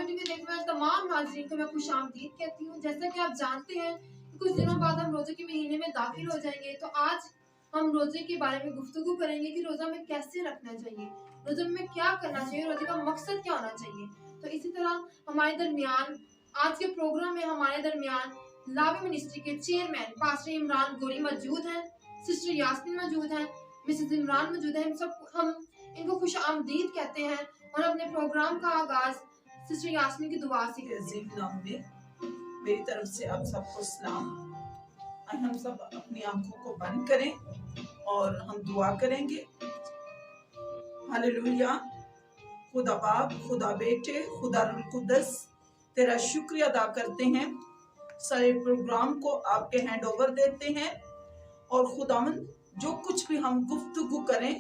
TV देखने वाले तमाम नाज़रीन को मैं खुशामदीद कहती हूँ। जैसा कि आप जानते हैं कि कुछ दिनों बाद हम रोज़े के महीने में दाखिल हो जाएँगे, तो आज हम रोज़े के बारे में गुफ्तगू करेंगे कि रोज़ा हमें कैसे रखना चाहिए, रोज़े में क्या करना चाहिए, रोज़े का मकसद क्या होना चाहिए। तो इसी तरह हमारे दरमियान आज के प्रोग्राम में हमारे दरमियान लावी मिनिस्ट्री के चेयरमैन पास्टर इमरान गोरी मौजूद हैं, सिस्टर यास्मीन मौजूद हैं, मिसेस इमरान मौजूद हैं। हम इनको खुशामदीद कहते हैं और अपने प्रोग्राम का आगाज़ सिस्टर यास्मीन की दुआ से करते हैं। मेरी तरफ से आप सबको सलाम। हम सब अपनी आंखों को बंद करें और हम दुआ करेंगे। हालेलुया। खुदा बाप, खुदा बेटे, खुदा रूह कुद्दस, तेरा शुक्रिया अदा करते हैं। सारे प्रोग्राम को आपके हैंड ओवर देते हैं और खुदावंद जो कुछ भी हम गुफ्तगू करें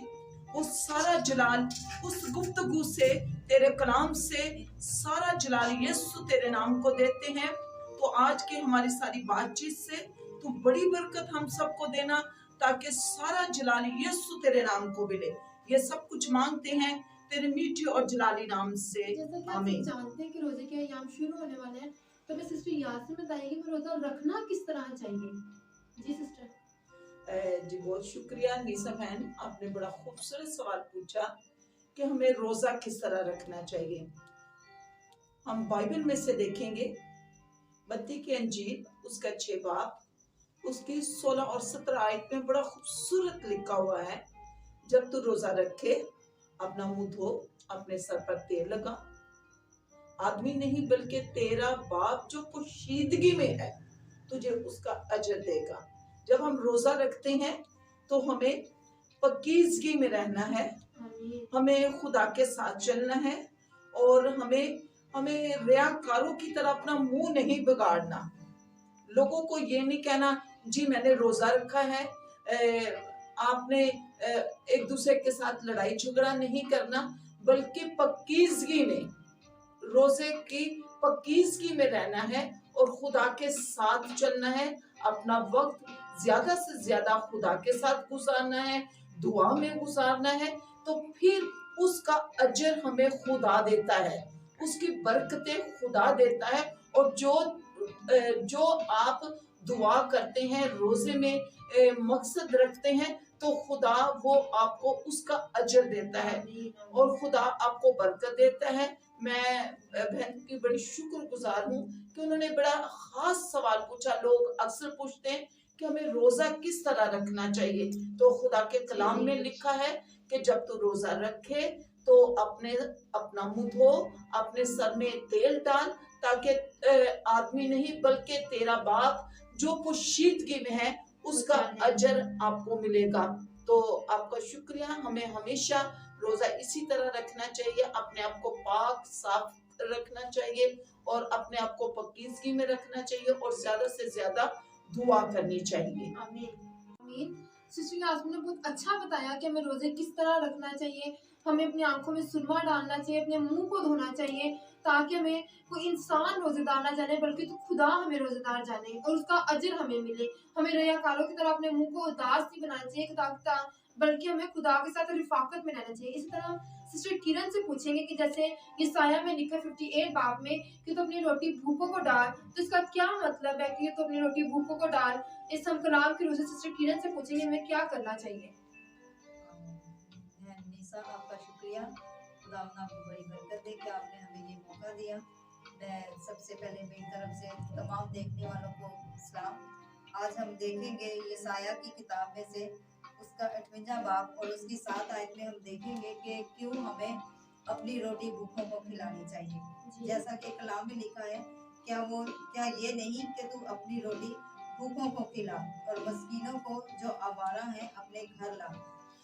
वो सारा जलाल उस गुफ्तगू से, तेरे कलाम से सारा जलाल यीशु तेरे नाम को देते हैं। तो आज की हमारी सारी बातचीत से तू बड़ी बरकत हम सबको देना, ताकि सारा जलाल यीशु तेरे नाम को मिले। ये सब कुछ मांगते हैं तेरे मीठे और जलाली नाम से, आमीन। जानते हैं कि रोजे के अय्याम शुरू होने वाले हैं, तो मैं सिस्टर यास्मीन बताएंगी कि रोजा रखना किस तरह चाहिए। जी सिस्टर। जी बहुत शुक्रिया नीसा बहन, आपने बड़ा खूबसूरत सवाल पूछा कि हमें रोजा किस तरह रखना चाहिए। हम बाइबल में से देखेंगे मत्ती की अंजील उसका 6 बाब उसकी 16 और 17 आयत में बड़ा खूबसूरत लिखा हुआ है, जब तू रोजा रखे अपना मुंह धो, अपने सर पर तेल लगा, आदमी नहीं बल्कि तेरा बाप जो पोशीदगी में है तुझे उसका अजर देगा। जब हम रोजा रखते हैं तो हमें पकीजगी में रहना है, हमें खुदा के साथ चलना है और हमें रियाकारों की तरह अपना मुंह नहीं बिगाड़ना। लोगों को ये नहीं कहना जी मैंने रोजा रखा है, आपने एक दूसरे के साथ लड़ाई झगड़ा नहीं करना, बल्कि पकीजगी में, रोजे की पकीजगी में रहना है और खुदा के साथ चलना है। अपना वक्त ज्यादा से ज्यादा खुदा के साथ गुजारना है, दुआ में गुजारना है, तो फिर उसका अजर हमें खुदा देता है, उसकी बरकतें खुदा देता है। और जो आप दुआ करते हैं, रोजे में मकसद रखते हैं, तो खुदा वो आपको उसका अजर देता है और खुदा आपको बरकत देता है। मैं बहन की बड़ी शुक्रगुजार हूँ कि उन्होंने बड़ा खास सवाल पूछा। लोग अक्सर पूछते हैं कि हमें रोजा किस तरह रखना चाहिए, तो खुदा के कलाम में लिखा है कि जब तू रोजा रखे तो अपना मुंह धो, अपने सर में तेल डाल, ताकि आदमी नहीं बल्कि तेरा बाप जो पोशीदगी में है उसका अजर आपको मिलेगा। तो आपका शुक्रिया। हमें हमेशा रोजा इसी तरह रखना चाहिए, अपने आप को पाक साफ रखना चाहिए और अपने आप को पकीजगी में रखना चाहिए और ज्यादा से ज्यादा दुआ करनी चाहिए। आमीन। सिस्टर यास्मीन ने बहुत अच्छा बताया कि हमें रोजे किस तरह रखना चाहिए। हमें अपनी आंखों में सुरमा डालना चाहिए, अपने मुंह को धोना चाहिए, ताकि हमें कोई इंसान रोजेदार ना जाने बल्कि तो खुदा हमें रोजेदार जाने और उसका अजर हमें मिले। हमें रियाकारों की तरह अपने मुंह को उदास नहीं बनाना चाहिए, बल्कि हमें खुदा के साथ रिफाकत में रहना चाहिए। इसी तरह सिस्टर किरण से पूछेंगे कि जैसे यसाया में लिखा 58 बाब में कि तो अपनी रोटी भूखों को डाल, तो इसका क्या मतलब है कि तो अपनी रोटी भूखों को डाल। इस हम कलाम की रोज़ सिस्टर किरण से पूछेंगे हमें क्या करना चाहिए। निशा, आपका शुक्रिया। खुदा आपको बड़ी बरकत दे कि आपने हमें ये मौका दिया। मैं सबसे पहले मेरी तरफ से तमाम देखने वालों को सलाम। आज हम देखेंगे यसाया की किताब में से उसका 58वां बाब और उसकी 7 आयत में हम देखेंगे कि क्यों हमें अपनी रोटी भूखों को खिलानी चाहिए। जैसा कि कलाम में लिखा है, क्या ये नहीं कि तू अपनी रोटी भूखों को खिला और मस्कीनों को जो आवारा है अपने घर ला।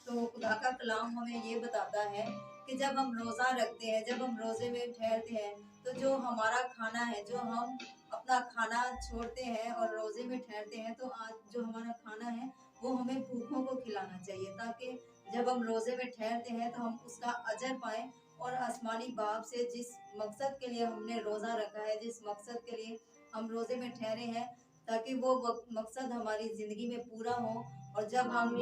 तो खुदा का कलाम हमें ये बताता है कि जब हम रोज़ा रखते हैं, जब हम रोज़े में ठहरते हैं, तो जो हमारा खाना है, जो हम अपना खाना छोड़ते हैं और रोज़े में ठहरते हैं, तो आज जो हमारा खाना है वो हमें भूखों को खिलाना चाहिए, ताकि जब हम रोज़े में ठहरते हैं तो हम उसका अजर पाएं और आसमानी बाप से जिस मकसद के लिए हमने रोज़ा रखा है, जिस मकसद के लिए हम रोज़े में ठहरे हैं, ताकि वो मकसद हमारी ज़िंदगी में पूरा हो। और जब हम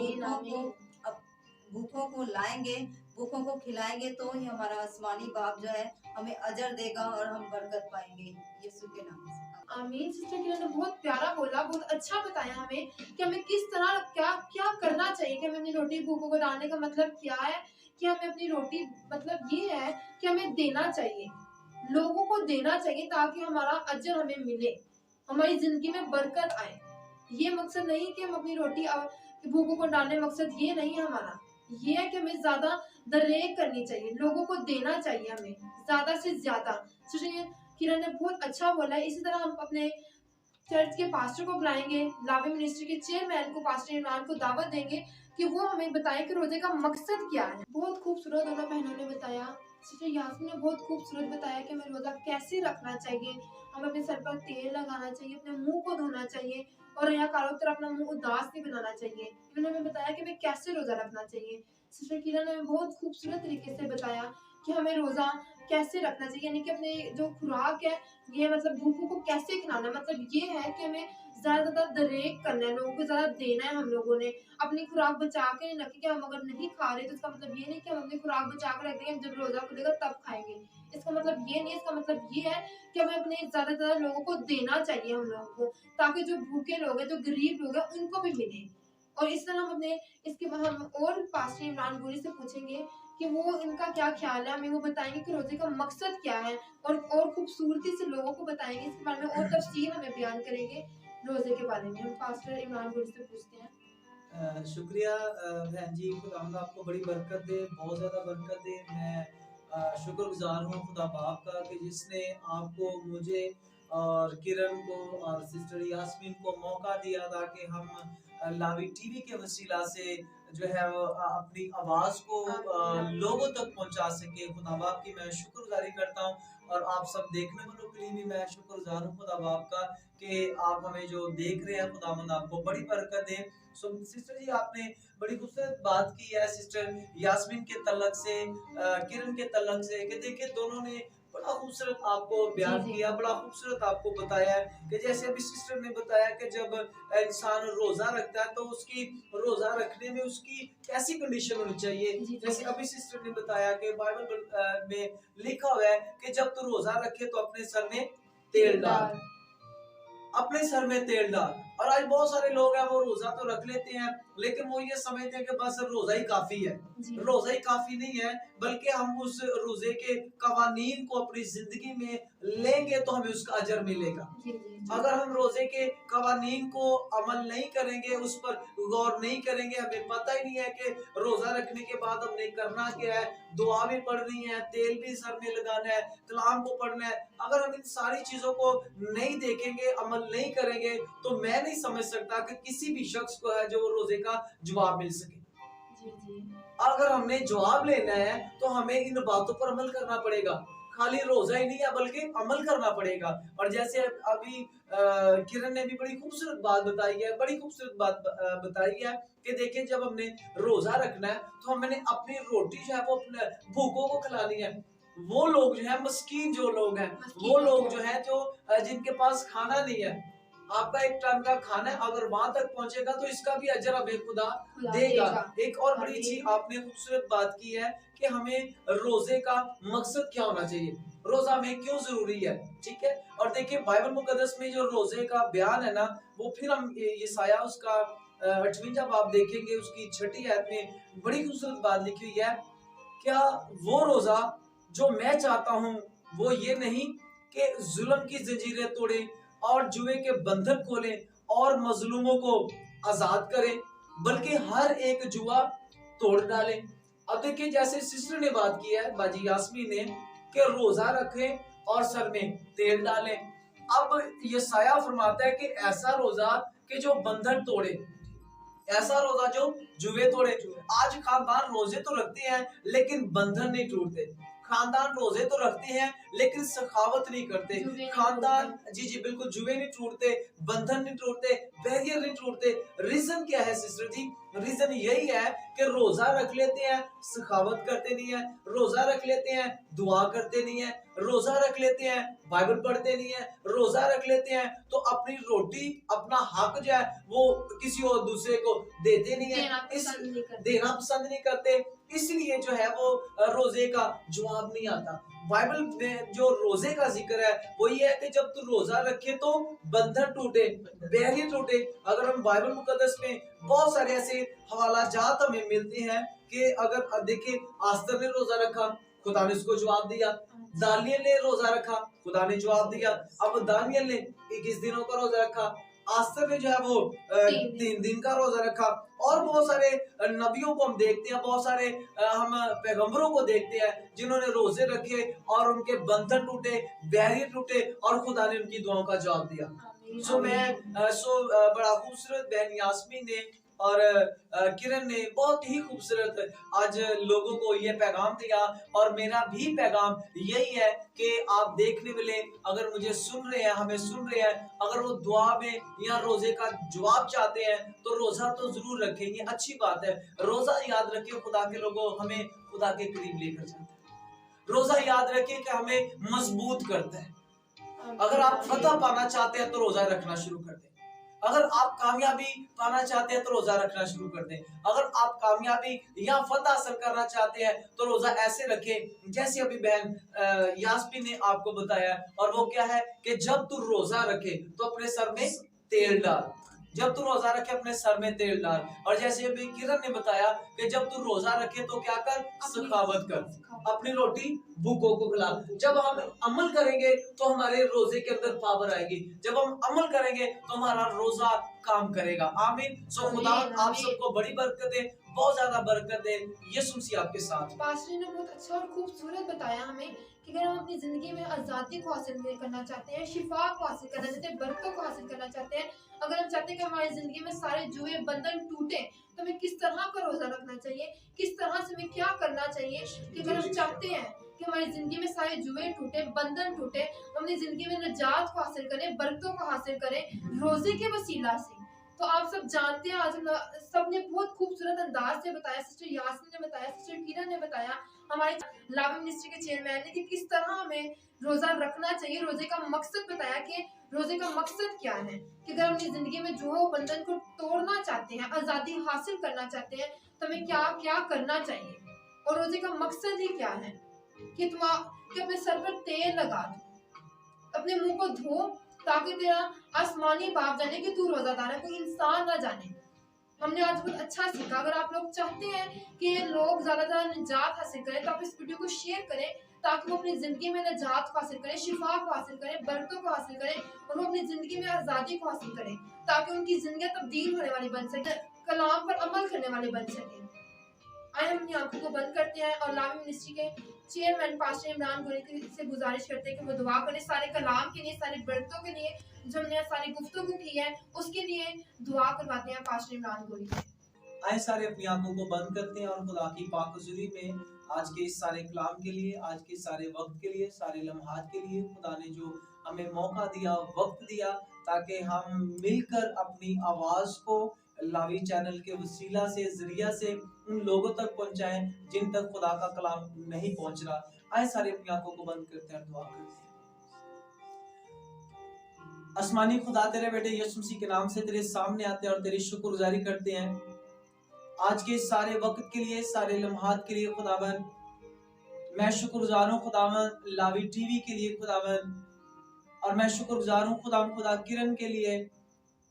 भूखों को लाएंगे, भूखों को खिलाएंगे, तो ही हमारा आसमानी बाप जो है हमें अजर देगा और हम बरकत पाएंगे यीशु के नाम से। आमीन। सिस्टर किरण ने बहुत प्यारा बोला, बहुत अच्छा बताया हमें कि हमें किस तरह क्या क्या करना चाहिए, कि हमें अपनी रोटी भूखों को डालने का मतलब क्या है, कि हमें अपनी रोटी मतलब ये है कि हमें देना चाहिए, लोगों को देना चाहिए ताकि हमारा अजर हमें मिले, हमारी जिंदगी में बरकत आए। ये मकसद नहीं कि हम अपनी रोटी भूखों को डालने, मकसद ये नहीं है हमारा, ये है कि हमें ज्यादा दरेक करनी चाहिए, लोगों को देना चाहिए हमें ज्यादा से ज्यादा। किरण ने बहुत अच्छा बोला है। इसी तरह हम अपने चर्च के पास्टर को बुलाएंगे, लावे मिनिस्ट्री के चेयरमैन को, पास्टर इमरान को दावत देंगे कि वो हमें बताएं कि रोजे का मकसद क्या है। बहुत खूबसूरत दोनों बहनों ने बताया। सिस्टर यास्मीन ने बहुत खूबसूरत बताया कि हमें रोजा कैसे रखना चाहिए, हमें अपने सर पर तेल लगाना चाहिए, अपने मुंह को धोना चाहिए और यहाँ कारों तरफ अपना मुंह उदास नहीं बनाना चाहिए। इन्होंने हमें बताया कि हमें कैसे रोजा रखना चाहिए। सिस्टर किरण ने बहुत खूबसूरत तरीके से बताया कि हमें रोजा कैसे रखना चाहिए, यानी कि अपने जो खुराक है, ये मतलब भूखों को कैसे खिलाना, मतलब ये है कि हमें ज्यादा दरेक करना है, लोगों को ज्यादा देना है। हम लोगों ने अपनी खुराक बचा के नहीं रखी, कि हम अगर नहीं खा रहे तो इसका मतलब ये नहीं कि हम अपनी खुराक बचा कर रख देंगे, जब रोजा खुलेगा तब खाएंगे, इसका मतलब ये नहीं। इसका मतलब ये है कि हमें अपने ज्यादा लोगों को देना चाहिए, हम लोगों को, ताकि जो भूखे लोग हैं, जो गरीब लोग हैं, उनको भी मिले। और इस तरह हम अपने इसके बाद हम और पास्टर इमरान गोरी से पूछेंगे कि वो इनका क्या ख्याल है, हमें वो बताएंगे कि रोजे का मकसद क्या है, और खूबसूरती से लोगों को बताएंगे, इसके बारे में और तफसील हमें बयान करेंगे रोजे के बारे में। हम पास्टर इमरान गोरी से पूछते हैं। शुक्रिया बहन जी, खुदा आपको बड़ी बरकत दे, बहुत ज़्यादा बरकत दे। मैं शुक्रगुजार हूँ खुदा बाप का कि जिसने आपको, मुझे और किरण को और सिस्टर यास्मीन को मौका दिया ताकि हम लावी टीवी के वसीला से जो है वो अपनी आवाज़ को लोगों तक पहुंचा सके। खुदा बाप की मैं शुक्रगुजारी करता हूँ और आप सब देखने वालों के लिए भी मैं शुक्रगुजार हूँ खुदा बाप का कि आप हमें जो देख रहे हैं, खुदावंद आपको बड़ी बरकत दे। सिस्टर जी, आपने बड़ी खूबसूरत बात की है सिस्टर यास्मीन के तलक से, किरण के तलक से, कि देखिए दोनों ने बड़ा खूबसूरत आपको बयान किया, बड़ा खूबसूरत आपको बताया कि जैसे अभी सिस्टर ने बताया कि जब इंसान रोजा रखता है तो उसकी रोजा रखने में उसकी कैसी कंडीशन होनी चाहिए। जैसे अभी सिस्टर ने बताया कि बाइबल में लिखा हुआ है कि जब तू रोजा रखे तो अपने सर में तेल डाल, अपने सर में तेल डाल। और आज बहुत सारे लोग हैं वो रोजा तो रख लेते हैं लेकिन वो ये समझते हैं कि बस रोजा ही काफी है। रोजा ही काफी नहीं है, बल्कि हम उस रोजे के कवानीन को अपनी जिंदगी में लेंगे तो हमें उसका अजर मिलेगा। अगर हम रोजे के कवानीन को अमल नहीं करेंगे, उस पर गौर नहीं करेंगे, हमें पता ही नहीं है कि रोजा रखने के बाद हमने करना क्या है, दुआ भी पढ़नी है, तेल भी सर में लगाना है, कलाम को पढ़ना है। अगर हम इन सारी चीजों को नहीं देखेंगे, अमल नहीं करेंगे, तो मैं नहीं समझ सकता कि किसी भी शख्स को है जो रोजे का जवाब मिल सके। अगर हमने जवाब लेना है तो हमें इन बातों पर अमल करना पड़ेगा, खाली रोजा ही नहीं है बल्कि अमल करना पड़ेगा। और जैसे अभी किरण ने भी बड़ी खूबसूरत बात बताई है, बड़ी खूबसूरत बात बताई है कि देखिए जब हमने रोजा रखना है तो हमने अपनी रोटी जो है वो अपने भूखों को खिलानी है। वो लोग जो है मस्कीन जो लोग हैं, वो लोग जो है जो जिनके पास खाना नहीं है, आपका एक टाइम का खाना है, अगर वहां तक पहुंचेगा तो इसका भी अजर हमें खुदा देगा। एक और बड़ी चीज आपने खूबसूरत बात की है कि हमें रोजे का मकसद क्या होना चाहिए, रोजा में क्यों जरूरी है। ठीक है, और देखिए बाइबल मुकद्दस में जो रोजे का बयान है ना, वो फिर हम यशायाह उसका 8वां जब आप देखेंगे उसकी 6ठी आयत में बड़ी खूबसूरत बात लिखी हुई है। क्या वो रोजा जो मैं चाहता हूँ वो ये नहीं कि जुल्म की जंजीरें तोड़े और जुए के बंधन खोले और मजलूमों को आजाद करे, बल्कि हर एक जुआ तोड़ डाले। अब देखिए जैसे सिस्टर ने बात की है बाजी यास्मीन ने कि रोजा रखें और सर में तेल डालें। अब यशायाह फरमाता है कि ऐसा रोजा कि जो बंधन तोड़े, ऐसा रोजा जो जुए तोड़े। आज खानदान रोजे तो रखते हैं लेकिन बंधन नहीं टूटते, खानदान रोजे तो रखते हैं लेकिन सखावत नहीं करते, खानदान जी बिल्कुल जुए नहीं टूटते, बंधन नहीं टूटते, बैरियर नहीं टूटते। रीजन क्या है सिस्टर जी? रीजन यही है कि रोजा रख लेते हैं, सखावत करते नहीं है, रोजा रख लेते हैं, दुआ करते नहीं है, रोजा रख लेते हैं, बाइबल पढ़ते नहीं है, रोजा रख लेते हैं तो अपनी रोटी, अपना हक जो है वो किसी और दूसरे को देते नहीं है, देना पसंद नहीं करते, इसलिए जो है वो रोजे का जवाब नहीं आता। बाइबल में जो रोजे का जिक्र है वो ये है कि जब तू रोजा रखे तो बंधन टूटे, बैरियर टूटे। अगर हम बाइबल मुकद्दस में बहुत सारे ऐसे हवाला जात हमें मिलते हैं कि अगर देखिए आस्तर ने रोजा रखा, खुदा ने उसको जवाब दिया। दानियल ने रोजा रखा, खुदा ने जवाब दिया। अब दानियल ने 21 दिनों का रोजा रखा, आस्तर ने जो है वो 3 दिन का रोजा रखा। और बहुत सारे नबियों को हम देखते हैं, बहुत सारे हम पैगंबरों को देखते हैं जिन्होंने रोजे रखे और उनके बंधन टूटे, बैरियर टूटे और खुदा ने उनकी दुआओं का जवाब दिया। बड़ा खूबसूरत बहन यास्मीन ने और किरण ने बहुत ही खूबसूरत आज लोगों को ये पैगाम दिया। और मेरा भी पैगाम यही है कि आप देखने वाले अगर मुझे सुन रहे हैं, हमें सुन रहे हैं, अगर वो दुआ में या रोजे का जवाब चाहते हैं तो रोजा तो जरूर रखें, ये अच्छी बात है। रोजा याद रखें खुदा के लोगों हमें खुदा के करीब लेकर जाता है। रोजा याद रखें कि हमें मजबूत करता है। अगर आप फतह पाना चाहते हैं तो रोजा रखना शुरू कर दें। अगर आप कामयाबी पाना चाहते हैं तो रोजा रखना शुरू कर दें। अगर आप कामयाबी या फतह हासिल करना चाहते हैं तो रोजा ऐसे रखें जैसे अभी बहन यास्मीन ने आपको बताया। और वो क्या है कि जब तू रोजा रखे तो अपने सर में तेल डाल, जब तू रोजा रखे अपने सर में तेल डाल। और जैसे अभी किरण ने बताया कि जब तू रोजा रखे तो क्या कर, सखावत कर, अपनी रोटी भूखों को खिला। जब हम अमल करेंगे तो हमारे रोजे के अंदर पावर आएगी, जब हम अमल करेंगे तो हमारा रोजा काम करेगा। आमीन। सो खुदा आप सबको बड़ी बरकत दे, बहुत ज्यादा बरकत दे। यीशु मसीह आपके साथ। पास्टर ने बहुत अच्छा और खूबसूरत बताया हमें कि अगर हम अपनी जिंदगी में आजादी को हासिल करना चाहते हैं, शिफा को हासिल करना चाहते हैं, बरकत को हासिल करना चाहते हैं, अगर हम चाहते हैं कि हमारी जिंदगी में सारे जुए बंधन टूटे तो हमें किस तरह का रोजा रखना चाहिए, किस तरह से हमें क्या करना चाहिए कि अगर हम चाहते हैं कि हमारी जिंदगी में सारे जुए टूटे, बंधन टूटे, हम अपनी जिंदगी में निजात को हासिल करें, बरकतों को हासिल करें रोजे के वसीला से। तो आप सब जानते हैं, आज सबने बहुत खूबसूरत अंदाज से बताया, सिस्टर यास्मीन ने बताया, सिस्टर किरण ने बताया, हमारे लावी मिनिस्ट्री के चेयरमैन ने कि किस तरह हमें रोजा रखना चाहिए। रोजे का मकसद बताया कि रोजे का मकसद क्या है कि अगर हम अपनी जिंदगी में जो बंधन को तोड़ना चाहते हैं, आजादी हासिल करना चाहते हैं तो हमें क्या क्या करना चाहिए। और रोजे का मकसद ही क्या है कि कि अपने सर पर तेल लगा दो, अपने मुंह को धो, ताकि तेरा आसमानी बाप जाने कि तू रोजादार है, कोई इंसान ना जाने। हमने आज बहुत अच्छा सीखा। अगर आप लोग चाहते हैं कि लोग ज्यादा निजात हासिल करें तो आप इस वीडियो को शेयर करें ताकि वो अपनी जिंदगी में निजात को हासिल करें, शिफा को हासिल करें, बरकतों को हासिल करें और वो अपनी जिंदगी में आजादी को हासिल करें ताकि उनकी जिंदगी तब्दील होने वाली बन सके, कलाम पर अमल करने वाले बन सके। आइए हम अपनी आंखों को बंद करते हैं और लावी मिनिस्ट्री के चेयरमैन पास्टर इमरान गोरी से गुजारिश करते हैं कि वो दुआ करें सारे कलाम के लिए, सारे बरकतों के लिए, जो हमने सारी गुफ्तगू की है उसके लिए दुआ करवाते हैं पास्टर इमरान गोरी। आए सारे अपनी आंखों को बंद करते हैं और खुदा की पाक हुजूरी में आज के इस सारे कलाम के लिए, आज के सारे वक्त के लिए, सारे लम्हात के लिए खुदा ने जो हमें मौका दिया, वक्त दिया ताकि हम मिलकर अपनी आवाज को लावी चैनल के वसीला से, जरिया से उन लोगों तक पहुंचाएं जिन तक खुदा का कलाम नहीं पहुंच रहा। आए सारे अपनी आंखों को बंद करते हैं, दुआ करते हैं। आसमानी खुदा तेरे बेटे यीशु मसीह के नाम से तेरे सामने आते हैं और तेरी शुक्रगुजारी करते हैं आज के सारे वक्त के लिए, सारे लम्हात के लिए। खुदावन मैं शुक्रगुजार हूँ खुदावन लावी टीवी के लिए खुदावन, और मैं शुक्रगुजार हूँ खुदा किरण के लिए,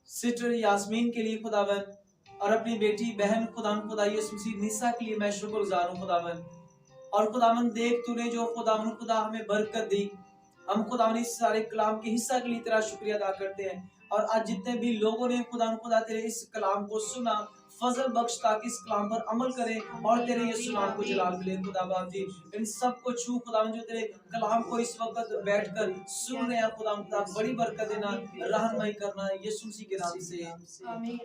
सिस्टर यास्मीन के लिए खुदावन, और अपनी बेटी बहन खुदा यीशु मसीह निसा के लिए मैं शुक्रगुजार हूँ खुदावन। और खुदावन देख तूने जो खुदा हमें बरकत दी, हम खुदावन इस सारे कलाम के हिस्सा के लिए तेरा शुक्रिया अदा करते हैं। और आज जितने भी लोगों ने खुदा तेरे इस कलाम को सुना, फजल बख्श ताकि इस कलाम पर अमल करें और तेरे यीशु नाम को जलाल मिले। खुदा बाप जी इन सब को छू खुदा जो तेरे कलाम को इस वक्त बैठकर सुन रहे हैं खुदा बड़ी बरकत देना, रहनुमाई करना, यीशु मसीह के नाम से आमीन।